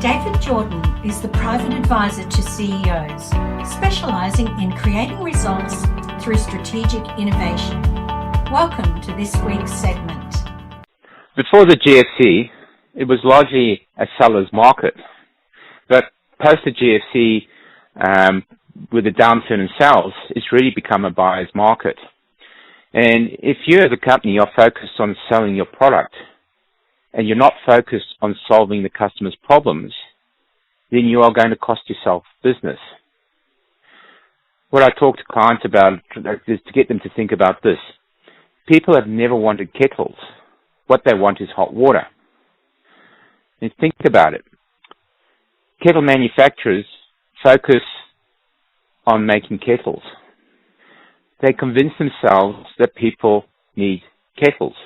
David Jordan is the private advisor to CEOs, specialising in creating results through strategic innovation. Welcome to this week's segment. Before the GFC, it was largely a seller's market. But post the GFC, with the downturn in sales, it's really become a buyer's market. And if you as a company are focused on selling your product and you're not focused on solving the customer's problems, then you are going to cost yourself business. What I talk to clients about is to get them to think about this. People have never wanted kettles. What they want is hot water. And think about it. Kettle manufacturers focus on making kettles. They convince themselves that people need kettles.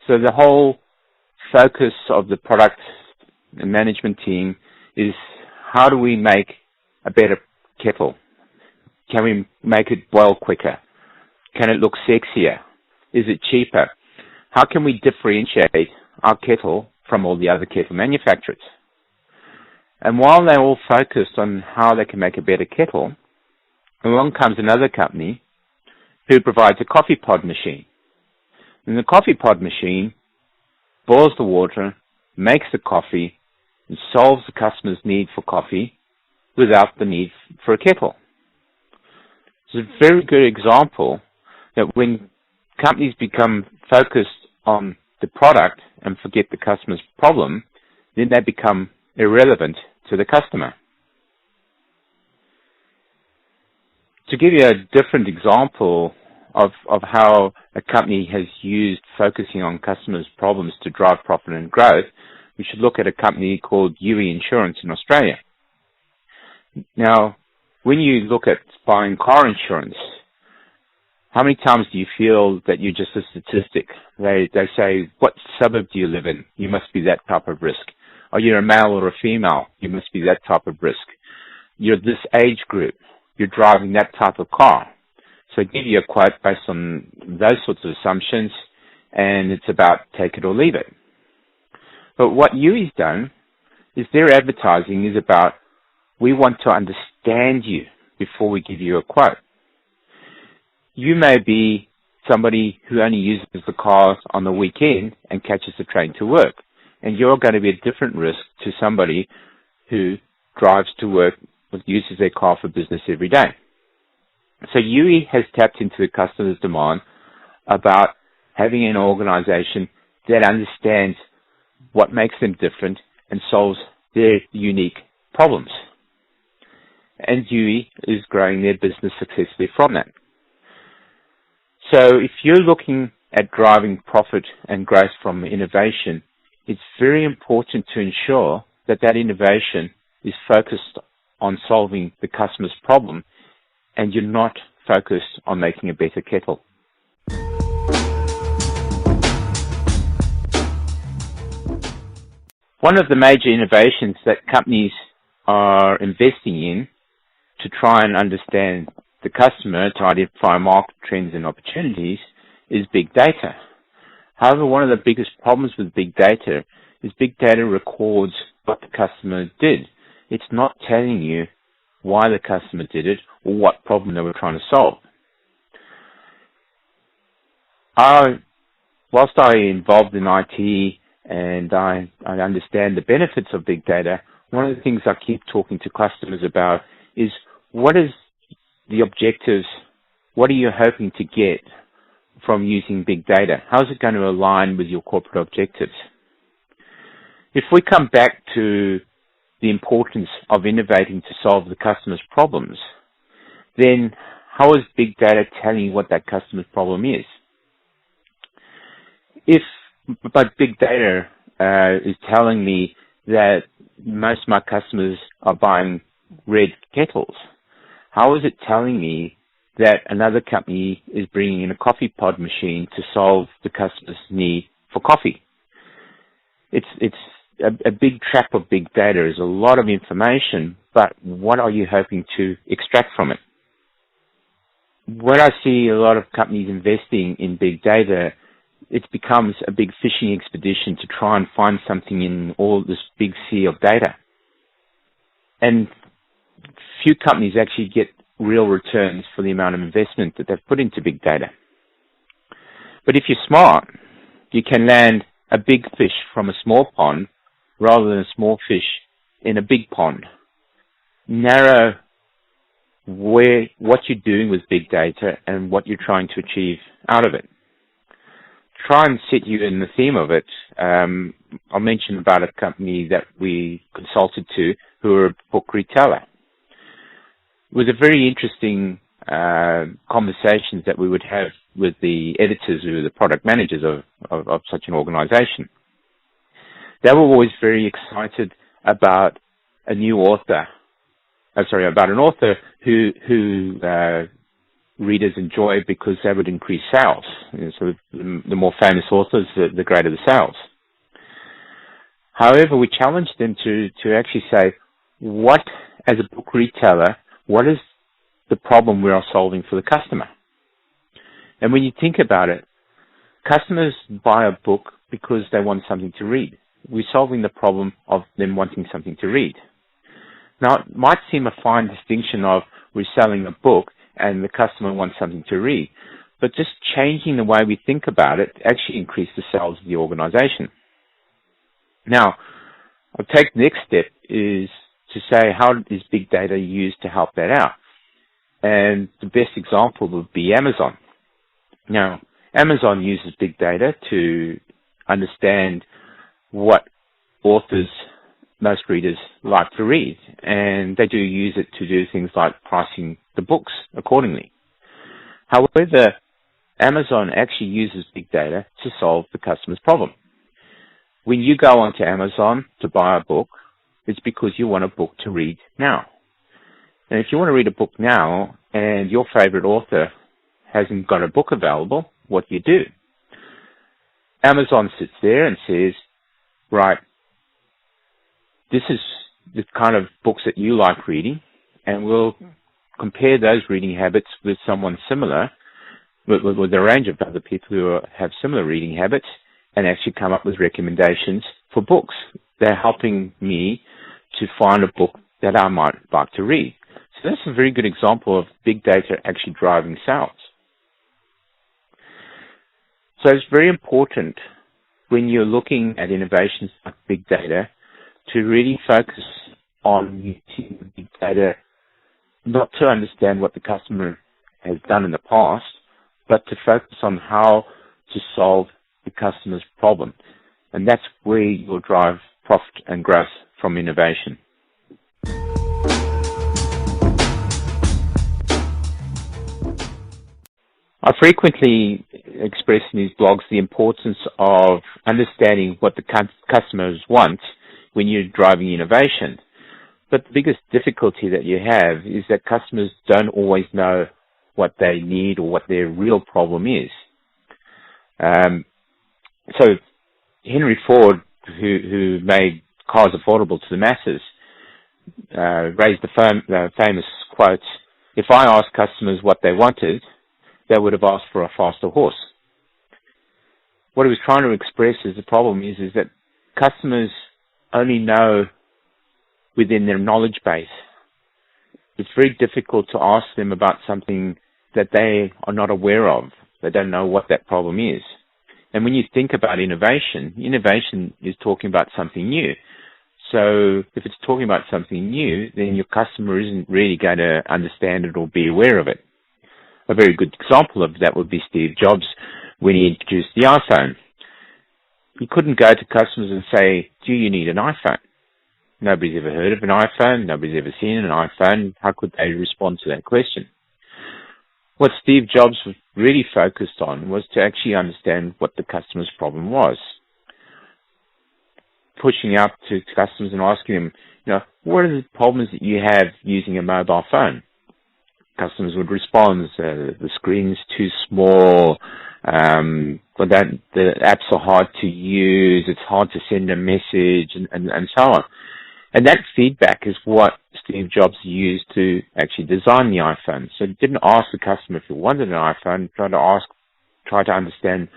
So the whole focus of the product and management team is, how do we make a better kettle? Can we make it boil quicker? Can it look sexier? Is it cheaper? How can we differentiate our kettle from all the other kettle manufacturers? And while they're all focused on how they can make a better kettle, along comes another company who provides a coffee pod machine. And the coffee pod machine boils the water, makes the coffee, and solves the customer's need for coffee without the need for a kettle. It's a very good example that when companies become focused on the product and forget the customer's problem, then they become irrelevant to the customer. To give you a different example of how a company has used focusing on customers' problems to drive profit and growth, we should look at a company called UE Insurance in Australia. Now, when you look at buying car insurance, how many times do you feel that you're just a statistic? They say, what suburb do you live in? You must be that type of risk. Are you a male or a female? You must be that type of risk. You're this age group. You're driving that type of car. So I give you a quote based on those sorts of assumptions, and it's about take it or leave it. But what UE's done is their advertising is about, we want to understand you before we give you a quote. You may be somebody who only uses the car on the weekend and catches the train to work, and you're going to be a different risk to somebody who drives to work, uses their car for business every day. So UE has tapped into the customer's demand about having an organization that understands what makes them different and solves their unique problems. And UE is growing their business successfully from that. So if you're looking at driving profit and growth from innovation, it's very important to ensure that that innovation is focused on solving the customer's problem, and you're not focused on making a better kettle. One of the major innovations that companies are investing in to try and understand the customer, to identify market trends and opportunities, is big data. However, one of the biggest problems with big data is big data records what the customer did. It's not telling you why the customer did it or what problem they were trying to solve. Whilst I'm involved in IT and I understand the benefits of big data, one of the things I keep talking to customers about is, what is the objectives? What are you hoping to get from using big data? How is it going to align with your corporate objectives? If we come back to the importance of innovating to solve the customer's problems, then how is big data telling you what that customer's problem is? If big data is telling me that most of my customers are buying red kettles, how is it telling me that another company is bringing in a coffee pod machine to solve the customer's need for coffee? It's a big trap of big data. Is a lot of information, but what are you hoping to extract from it? When I see a lot of companies investing in big data, it becomes a big fishing expedition to try and find something in all this big sea of data. And few companies actually get real returns for the amount of investment that they've put into big data. But if you're smart, you can land a big fish from a small pond rather than a small fish in a big pond. Narrow what you're doing with big data and what you're trying to achieve out of it. Try and set you in the theme of it. I'll mention about a company that we consulted to who are a book retailer. It was a very interesting conversations that we would have with the editors who are the product managers of such an organization. They were always very excited about a new author. About an author who readers enjoy because that would increase sales. So the more famous authors, the greater the sales. However, we challenged them to actually say, as a book retailer, what is the problem we are solving for the customer? And when you think about it, customers buy a book because they want something to read. We're solving the problem of them wanting something to read. Now, it might seem a fine distinction of we're selling a book and the customer wants something to read, but just changing the way we think about it actually increases the sales of the organization. Now, I'll take the next step is to say, how is big data used to help that out? And the best example would be Amazon. Now, Amazon uses big data to understand what authors most readers like to read, and they do use it to do things like pricing the books accordingly. However, Amazon actually uses big data to solve the customer's problem. When you go onto Amazon to buy a book, it's because you want a book to read now. And if you want to read a book now and your favorite author hasn't got a book available, what do you do? Amazon sits there and says, right, this is the kind of books that you like reading, and we'll compare those reading habits with someone similar, with a range of other people who have similar reading habits, and actually come up with recommendations for books. They're helping me to find a book that I might like to read. So that's a very good example of big data actually driving sales. So it's very important when you're looking at innovations like big data to really focus on using big data not to understand what the customer has done in the past, but to focus on how to solve the customer's problem. And that's where you'll drive profit and growth from innovation. I frequently express in these blogs the importance of understanding what the customers want when you're driving innovation. But the biggest difficulty that you have is that customers don't always know what they need or what their real problem is. So Henry Ford, who made cars affordable to the masses, raised the famous quote, "If I asked customers what they wanted, they would have asked for a faster horse." What he was trying to express is the problem is that customers only know within their knowledge base. It's very difficult to ask them about something that they are not aware of. They don't know what that problem is. And when you think about innovation is talking about something new. So if it's talking about something new, then your customer isn't really going to understand it or be aware of it. A very good example of that would be Steve Jobs when he introduced the iPhone. He couldn't go to customers and say, "Do you need an iPhone?" Nobody's ever heard of an iPhone. Nobody's ever seen an iPhone. How could they respond to that question? What Steve Jobs was really focused on was to actually understand what the customer's problem was. Pushing out to customers and asking them, what are the problems that you have using a mobile phone? Customers would respond, the screen's too small, the apps are hard to use, it's hard to send a message, and so on. And that feedback is what Steve Jobs used to actually design the iPhone. So he didn't ask the customer if he wanted an iPhone, try to understand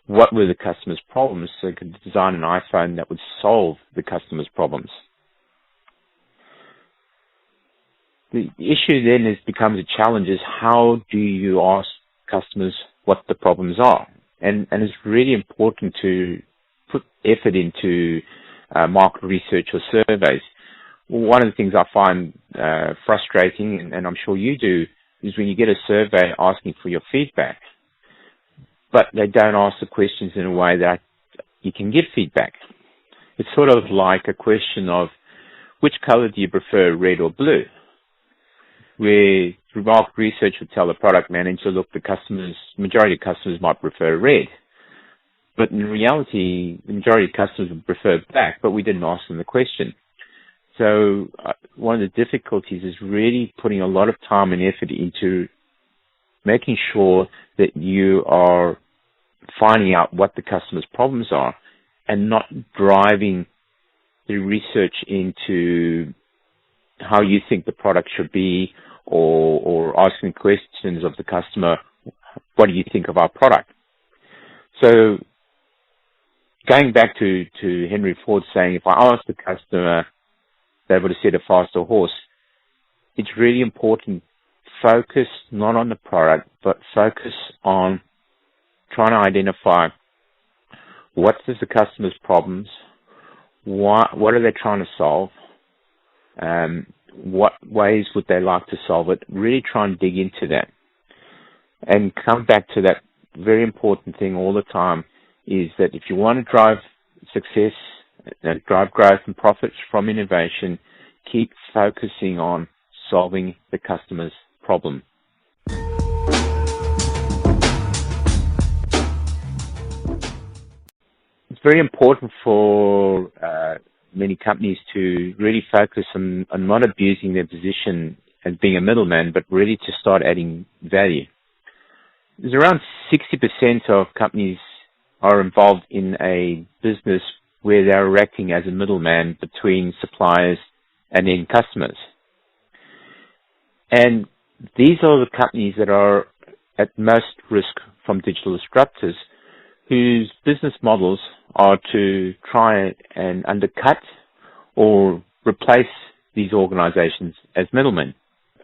what were the customer's problems so they could design an iPhone that would solve the customer's problems. The issue then becomes a challenge is how do you ask customers what the problems are? And it's really important to put effort into market research or surveys. One of the things I find frustrating, and I'm sure you do, is when you get a survey asking for your feedback, but they don't ask the questions in a way that you can give feedback. It's sort of like a question of which color do you prefer, red or blue? Where market research would tell the product manager, look, majority of customers might prefer red. But in reality, the majority of customers would prefer black, but we didn't ask them the question. So one of the difficulties is really putting a lot of time and effort into making sure that you are finding out what the customer's problems are and not driving the research into how you think the product should be or asking questions of the customer, what do you think of our product? So going back to Henry Ford saying, if I asked the customer, they would have said a faster horse. It's really important, focus not on the product, but focus on trying to identify what is the customer's problems, what are they trying to solve, what ways would they like to solve it. Really try and dig into that and come back to that very important thing all the time, is that if you want to drive success, drive growth and profits from innovation, keep focusing on solving the customer's problem. It's very important for many companies to really focus on not abusing their position as being a middleman, but really to start adding value. There's around 60% of companies are involved in a business where they're acting as a middleman between suppliers and end customers. And these are the companies that are at most risk from digital disruptors, whose business models are to try and undercut or replace these organizations as middlemen.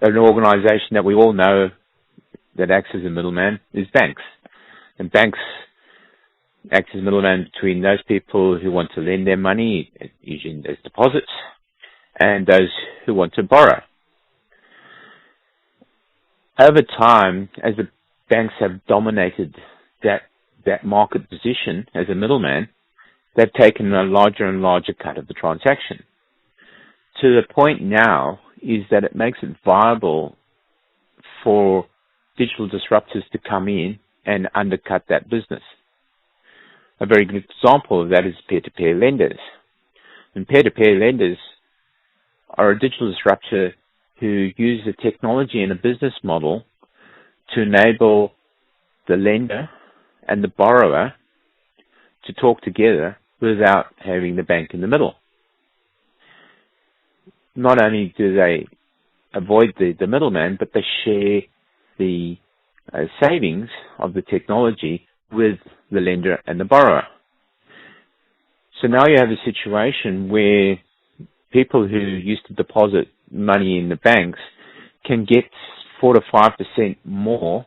An organization that we all know that acts as a middleman is banks. And banks act as middlemen between those people who want to lend their money, usually as deposits, and those who want to borrow. Over time, as the banks have dominated that market position as a middleman, they've taken a larger and larger cut of the transaction. To the point now is that it makes it viable for digital disruptors to come in and undercut that business. A very good example of that is peer-to-peer lenders. And peer-to-peer lenders are a digital disruptor who use the technology and a business model to enable the lender and the borrower to talk together without having the bank in the middle. Not only do they avoid the middleman, but they share the savings of the technology with the lender and the borrower. So now you have a situation where people who used to deposit money in the banks can get 4 to 5% more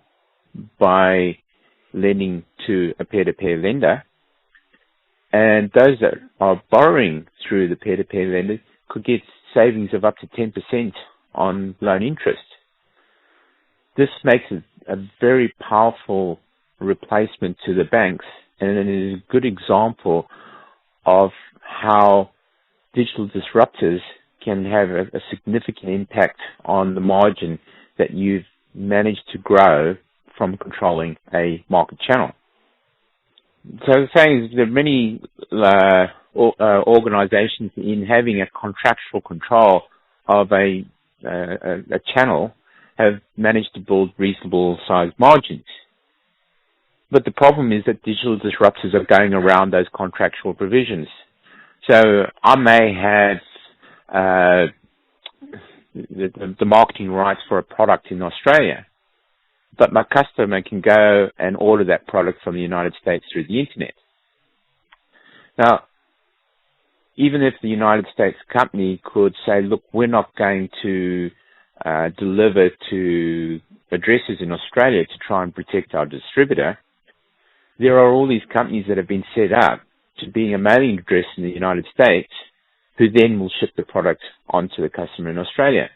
by lending to a peer-to-peer lender, and those that are borrowing through the peer-to-peer lender could get savings of up to 10% on loan interest. This makes it a very powerful replacement to the banks, and it is a good example of how digital disruptors can have a significant impact on the margin that you've managed to grow from controlling a market channel. So the saying is there are many organizations in having a contractual control of a channel have managed to build reasonable sized margins. But the problem is that digital disruptors are going around those contractual provisions. So I may have the marketing rights for a product in Australia, but my customer can go and order that product from the United States through the internet. Now, even if the United States company could say, look, we're not going to deliver to addresses in Australia to try and protect our distributor, there are all these companies that have been set up to being a mailing address in the United States who then will ship the product onto the customer in Australia.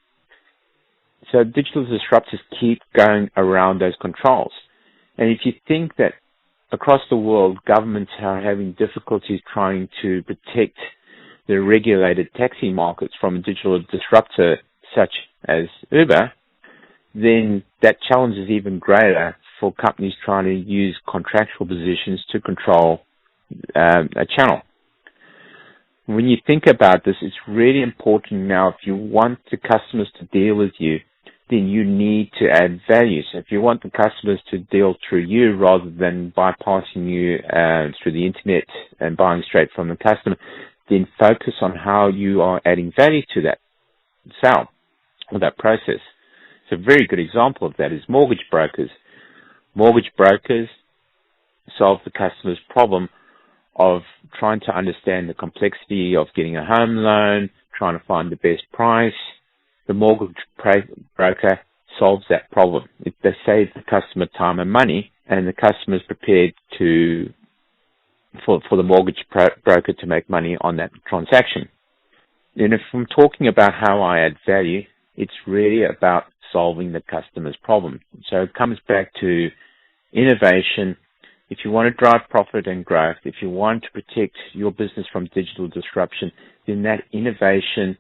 So digital disruptors keep going around those controls. And if you think that across the world, governments are having difficulties trying to protect the regulated taxi markets from a digital disruptor such as Uber, then that challenge is even greater for companies trying to use contractual positions to control a channel. When you think about this, it's really important now, if you want the customers to deal with you, then you need to add value. So if you want the customers to deal through you rather than bypassing you through the internet and buying straight from the customer, then focus on how you are adding value to that sale or that process. So a very good example of that is mortgage brokers. Mortgage brokers solve the customer's problem of trying to understand the complexity of getting a home loan, trying to find the best price. The mortgage broker solves that problem. They save the customer time and money, and the customer is prepared for the mortgage broker to make money on that transaction. And if I'm talking about how I add value, it's really about solving the customer's problem. So it comes back to innovation. If you want to drive profit and growth, if you want to protect your business from digital disruption, then that innovation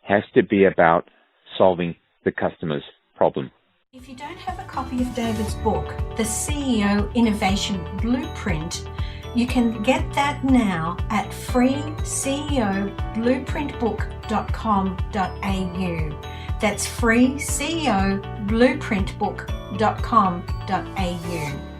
has to be about solving the customer's problem. If you don't have a copy of David's book, The CEO Innovation Blueprint, you can get that now at freeceoblueprintbook.com.au. That's freeceoblueprintbook.com.au.